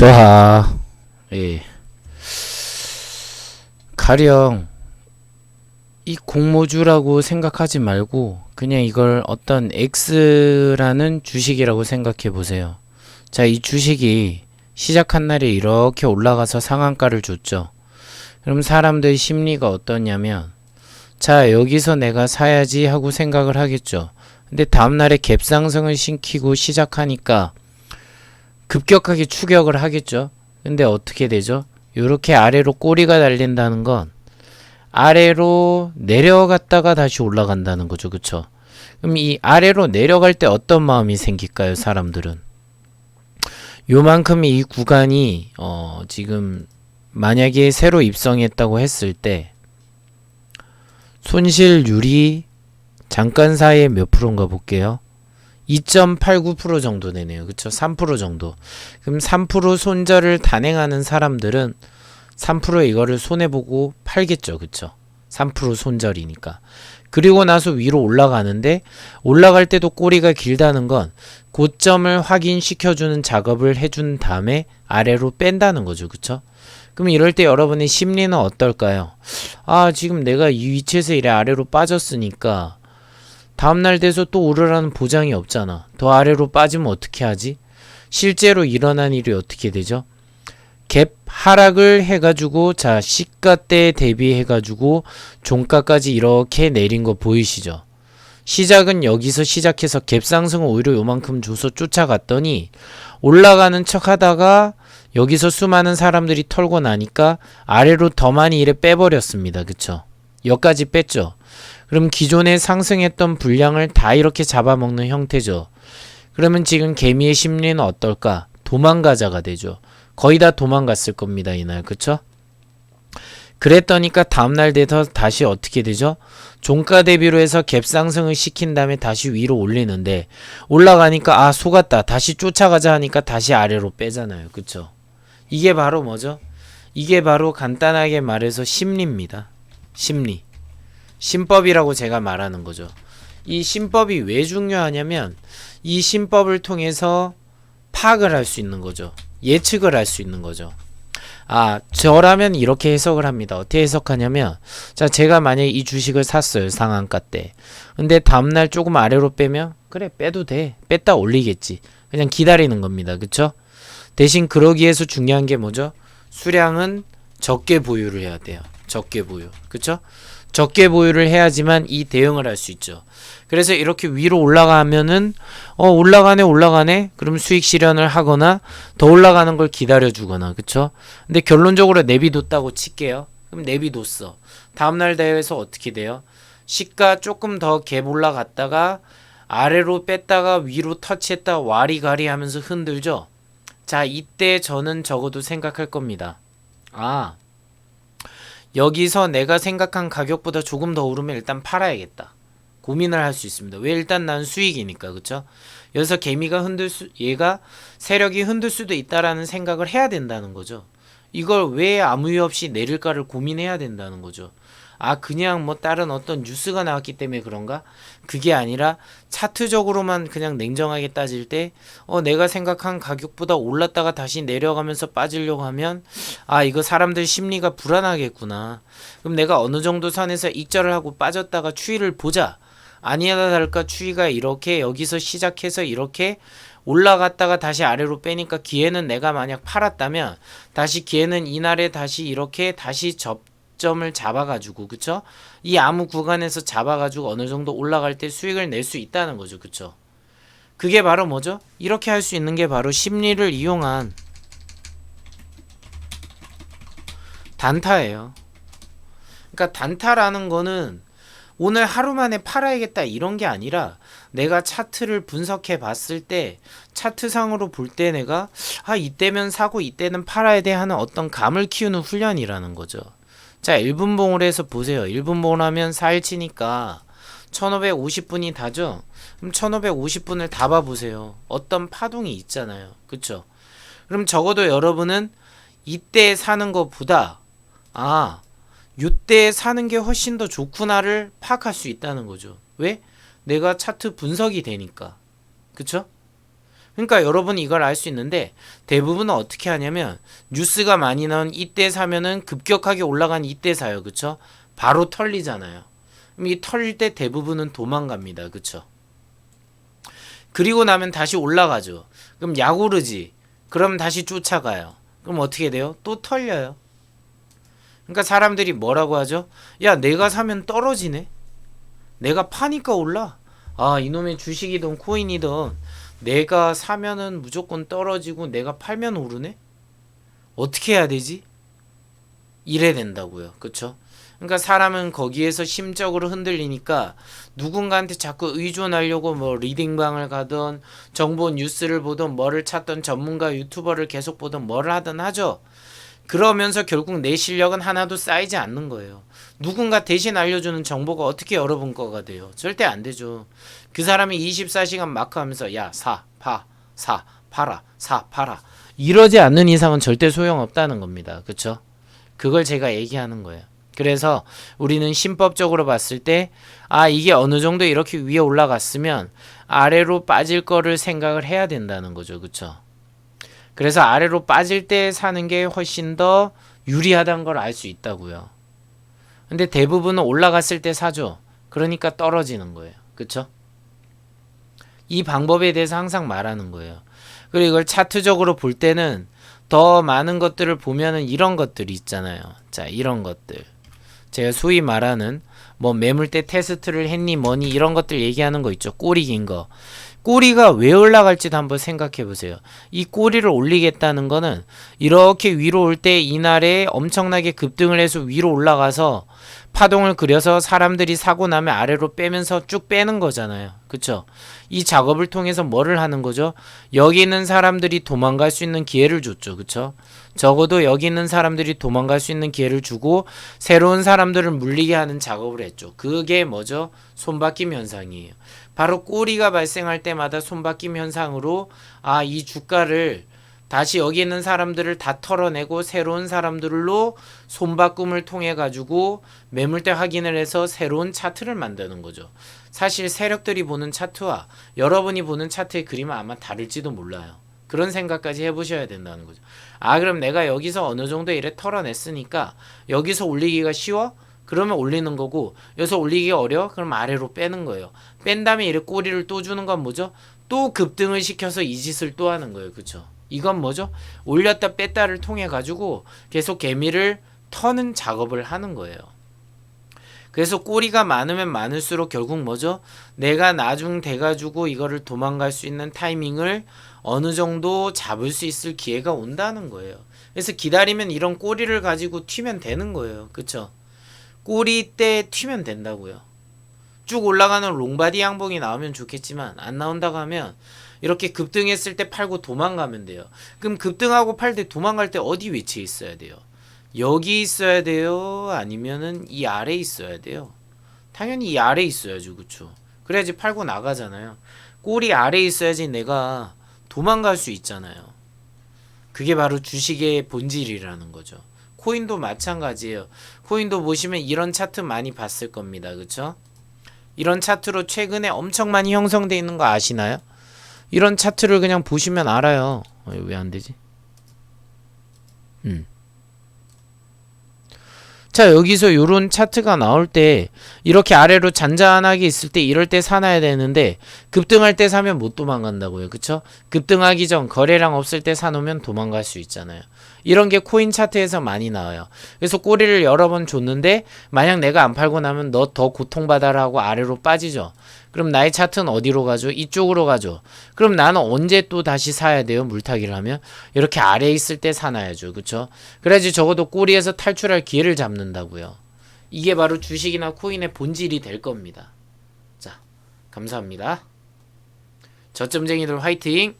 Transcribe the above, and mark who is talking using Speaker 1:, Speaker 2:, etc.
Speaker 1: 좋아. 예. 가령 이 공모주라고 생각하지 말고 그냥 이걸 어떤 X라는 주식이라고 생각해 보세요. 자, 이 주식이 시작한 날에 이렇게 올라가서 상한가를 줬죠. 그럼 사람들의 심리가 어떠냐면, 자, 여기서 내가 사야지 하고 생각을 하겠죠. 근데 다음날에 갭상승을 시키고 시작하니까 급격하게 추격을 하겠죠. 근데 어떻게 되죠? 이렇게 아래로 꼬리가 달린다는 건 아래로 내려갔다가 다시 올라간다는 거죠. 그쵸? 그럼 이 아래로 내려갈 때 어떤 마음이 생길까요? 사람들은 요만큼 이 구간이 지금 만약에 새로 입성했다고 했을 때 손실률이 잠깐 사이에 몇 프로인가 볼게요. 2.89% 정도 되네요. 그쵸? 3% 정도. 그럼 3% 손절을 단행하는 사람들은 3% 이거를 손해보고 팔겠죠. 그쵸? 3% 손절이니까. 그리고 나서 위로 올라가는데, 올라갈 때도 꼬리가 길다는 건 고점을 확인시켜주는 작업을 해준 다음에 아래로 뺀다는 거죠. 그쵸? 그럼 이럴 때 여러분의 심리는 어떨까요? 아, 지금 내가 이 위치에서 이래 아래로 빠졌으니까 다음날 돼서 또 오르라는 보장이 없잖아. 더 아래로 빠지면 어떻게 하지? 실제로 일어난 일이 어떻게 되죠? 갭 하락을 해가지고, 자, 시가대에 대비해가지고 종가까지 이렇게 내린 거 보이시죠? 시작은 여기서 시작해서 갭 상승을 오히려 요만큼 줘서 쫓아갔더니 올라가는 척 하다가 여기서 수많은 사람들이 털고 나니까 아래로 더 많이 이래 빼버렸습니다. 그쵸? 여기까지 뺐죠? 그럼 기존에 상승했던 분량을 다 이렇게 잡아먹는 형태죠. 그러면 지금 개미의 심리는 어떨까? 도망가자가 되죠. 거의 다 도망갔을 겁니다. 이날. 그쵸? 그랬더니까 다음날 돼서 다시 어떻게 되죠? 종가 대비로 해서 갭 상승을 시킨 다음에 다시 위로 올리는데 올라가니까 아, 속았다. 다시 쫓아가자 하니까 다시 아래로 빼잖아요. 그쵸? 이게 바로 뭐죠? 이게 바로 간단하게 말해서 심리입니다. 심리. 신법이라고 제가 말하는 거죠. 이 신법이 왜 중요하냐면 이 신법을 통해서 파악을 할 수 있는 거죠. 예측을 할 수 있는 거죠. 아, 저라면 이렇게 해석을 합니다. 어떻게 해석하냐면, 자, 제가 만약에 이 주식을 샀어요. 상한가 때. 근데 다음날 조금 아래로 빼면 그래, 빼도 돼. 뺐다 올리겠지. 그냥 기다리는 겁니다. 그쵸? 대신 그러기 위해서 중요한 게 뭐죠? 수량은 적게 보유를 해야 돼요. 적게 보유. 그쵸? 적게 보유를 해야지만 이 대응을 할 수 있죠. 그래서 이렇게 위로 올라가면은 올라가네. 그럼 수익 실현을 하거나 더 올라가는 걸 기다려 주거나. 그쵸? 근데 결론적으로 내비뒀다고 칠게요. 그럼 내비뒀어. 다음날 대회에서 어떻게 돼요? 시가 조금 더 갭 올라갔다가 아래로 뺐다가 위로 터치했다가 와리가리 하면서 흔들죠. 자, 이때 저는 적어도 생각할 겁니다. 아, 여기서 내가 생각한 가격보다 조금 더 오르면 일단 팔아야겠다. 고민을 할 수 있습니다. 왜? 일단 난 수익이니까. 그쵸? 여기서 개미가 얘가 세력이 흔들 수도 있다라는 생각을 해야 된다는 거죠. 이걸 왜 아무 이유 없이 내릴까를 고민해야 된다는 거죠. 아, 그냥 뭐 다른 어떤 뉴스가 나왔기 때문에 그런가? 그게 아니라 차트적으로만 그냥 냉정하게 따질 때 내가 생각한 가격보다 올랐다가 다시 내려가면서 빠지려고 하면 아, 이거 사람들 심리가 불안하겠구나. 그럼 내가 어느 정도 선에서 익절을 하고 빠졌다가 추이를 보자. 아니나 다를까 추이가 이렇게 여기서 시작해서 이렇게 올라갔다가 다시 아래로 빼니까 기회는 내가 만약 팔았다면 다시 기회는 이날에 다시 이렇게 다시 접점을 잡아가지고, 그쵸? 이 아무 구간에서 잡아가지고 어느 정도 올라갈 때 수익을 낼 수 있다는 거죠. 그쵸? 그게 바로 뭐죠? 이렇게 할 수 있는 게 바로 심리를 이용한 단타예요. 그러니까 단타라는 거는 오늘 하루 만에 팔아야겠다 이런 게 아니라 내가 차트를 분석해 봤을 때 차트상으로 볼 때 내가 이때면 사고 이때는 팔아야 돼 하는 어떤 감을 키우는 훈련이라는 거죠. 자, 1분봉을 해서 보세요. 1분봉을 하면 4일치니까 1550분이 다죠? 그럼 1550분을 다 봐보세요. 어떤 파동이 있잖아요. 그쵸? 그럼 적어도 여러분은 이때 사는 것보다 요때 사는 게 훨씬 더 좋구나를 파악할 수 있다는 거죠. 왜? 내가 차트 분석이 되니까. 그쵸? 그러니까 여러분이 이걸 알 수 있는데 대부분은 어떻게 하냐면 뉴스가 많이 나온 이때 사면은 급격하게 올라간 이때 사요. 그쵸? 바로 털리잖아요. 그럼 이 털릴 때 대부분은 도망갑니다. 그쵸? 그리고 나면 다시 올라가죠. 그럼 약 오르지. 그럼 다시 쫓아가요. 그럼 어떻게 돼요? 또 털려요. 그러니까 사람들이 뭐라고 하죠? 야, 내가 사면 떨어지네. 내가 파니까 올라. 아, 이놈의 주식이든 코인이든 내가 사면은 무조건 떨어지고 내가 팔면 오르네? 어떻게 해야 되지? 이래 된다고요. 그쵸? 그러니까 사람은 거기에서 심적으로 흔들리니까 누군가한테 자꾸 의존하려고 뭐 리딩방을 가든 정보 뉴스를 보든 뭐를 찾던 전문가 유튜버를 계속 보든 뭐를 하든 하죠. 그러면서 결국 내 실력은 하나도 쌓이지 않는 거예요. 누군가 대신 알려주는 정보가 어떻게 여러분 거가 돼요? 절대 안 되죠. 그 사람이 24시간 마크 하면서 야, 사, 팔아, 사, 팔아. 이러지 않는 이상은 절대 소용없다는 겁니다. 그쵸? 그걸 제가 얘기하는 거예요. 그래서 우리는 신법적으로 봤을 때, 아, 이게 어느 정도 이렇게 위에 올라갔으면 아래로 빠질 거를 생각을 해야 된다는 거죠. 그쵸? 그래서 아래로 빠질 때 사는 게 훨씬 더 유리하다는 걸 알 수 있다고요. 근데 대부분은 올라갔을 때 사죠. 그러니까 떨어지는 거예요. 그쵸? 이 방법에 대해서 항상 말하는 거예요. 그리고 이걸 차트적으로 볼 때는 더 많은 것들을 보면은 이런 것들이 있잖아요. 자, 이런 것들. 제가 소위 말하는 뭐 매물대 테스트를 했니 뭐니 이런 것들 얘기하는 거 있죠. 꼬리 긴 거. 꼬리가 왜 올라갈지도 한번 생각해 보세요. 이 꼬리를 올리겠다는 거는 이렇게 위로 올 때 이날에 엄청나게 급등을 해서 위로 올라가서 파동을 그려서 사람들이 사고 나면 아래로 빼면서 쭉 빼는 거잖아요. 그쵸? 이 작업을 통해서 뭐를 하는 거죠? 여기 있는 사람들이 도망갈 수 있는 기회를 줬죠. 그쵸? 적어도 여기 있는 사람들이 도망갈 수 있는 기회를 주고 새로운 사람들을 물리게 하는 작업을 했죠. 그게 뭐죠? 손바뀜 현상이에요. 바로 꼬리가 발생할 때마다 손바뀜 현상으로 아, 이 주가를 다시 여기 있는 사람들을 다 털어내고 새로운 사람들로 손바꿈을 통해 가지고 매물대 확인을 해서 새로운 차트를 만드는 거죠. 사실 세력들이 보는 차트와 여러분이 보는 차트의 그림은 아마 다를지도 몰라요. 그런 생각까지 해보셔야 된다는 거죠. 아, 그럼 내가 여기서 어느 정도 이래 털어냈으니까 여기서 올리기가 쉬워? 그러면 올리는 거고 여기서 올리기가 어려워? 그럼 아래로 빼는 거예요. 뺀 다음에 이래 꼬리를 또 주는 건 뭐죠? 또 급등을 시켜서 이 짓을 또 하는 거예요. 그쵸? 이건 뭐죠? 올렸다 뺐다를 통해 가지고 계속 개미를 터는 작업을 하는 거예요. 그래서 꼬리가 많으면 많을수록 결국 뭐죠? 내가 나중 돼가지고 이거를 도망갈 수 있는 타이밍을 어느 정도 잡을 수 있을 기회가 온다는 거예요. 그래서 기다리면 이런 꼬리를 가지고 튀면 되는 거예요. 그쵸? 꼬리 때 튀면 된다고요. 쭉 올라가는 롱바디 양봉이 나오면 좋겠지만 안 나온다고 하면 이렇게 급등했을 때 팔고 도망가면 돼요. 그럼 급등하고 팔 때 도망갈 때 어디 위치에 있어야 돼요? 여기 있어야 돼요? 아니면은 이 아래에 있어야 돼요? 당연히 이 아래에 있어야죠. 그쵸? 그래야지 팔고 나가잖아요. 꼬리 아래에 있어야지 내가 도망갈 수 있잖아요. 그게 바로 주식의 본질이라는 거죠. 코인도 마찬가지예요. 코인도 보시면 이런 차트 많이 봤을 겁니다. 그쵸? 이런 차트로 최근에 엄청 많이 형성되어 있는 거 아시나요? 이런 차트를 그냥 보시면 알아요. 왜 안 되지? 자, 여기서 요런 차트가 나올 때 이렇게 아래로 잔잔하게 있을 때 이럴 때 사놔야 되는데 급등할 때 사면 못 도망간다고요. 그쵸? 급등하기 전 거래량 없을 때 사놓으면 도망갈 수 있잖아요. 이런 게 코인 차트에서 많이 나와요. 그래서 꼬리를 여러 번 줬는데 만약 내가 안 팔고 나면 너 더 고통받아라 하고 아래로 빠지죠. 그럼 나의 차트는 어디로 가죠? 이쪽으로 가죠. 그럼 나는 언제 또 다시 사야 돼요? 물타기를 하면 이렇게 아래에 있을 때 사놔야죠. 그쵸? 그래야지 적어도 꼬리에서 탈출할 기회를 잡는다고요. 이게 바로 주식이나 코인의 본질이 될 겁니다. 자, 감사합니다. 저점쟁이들 화이팅!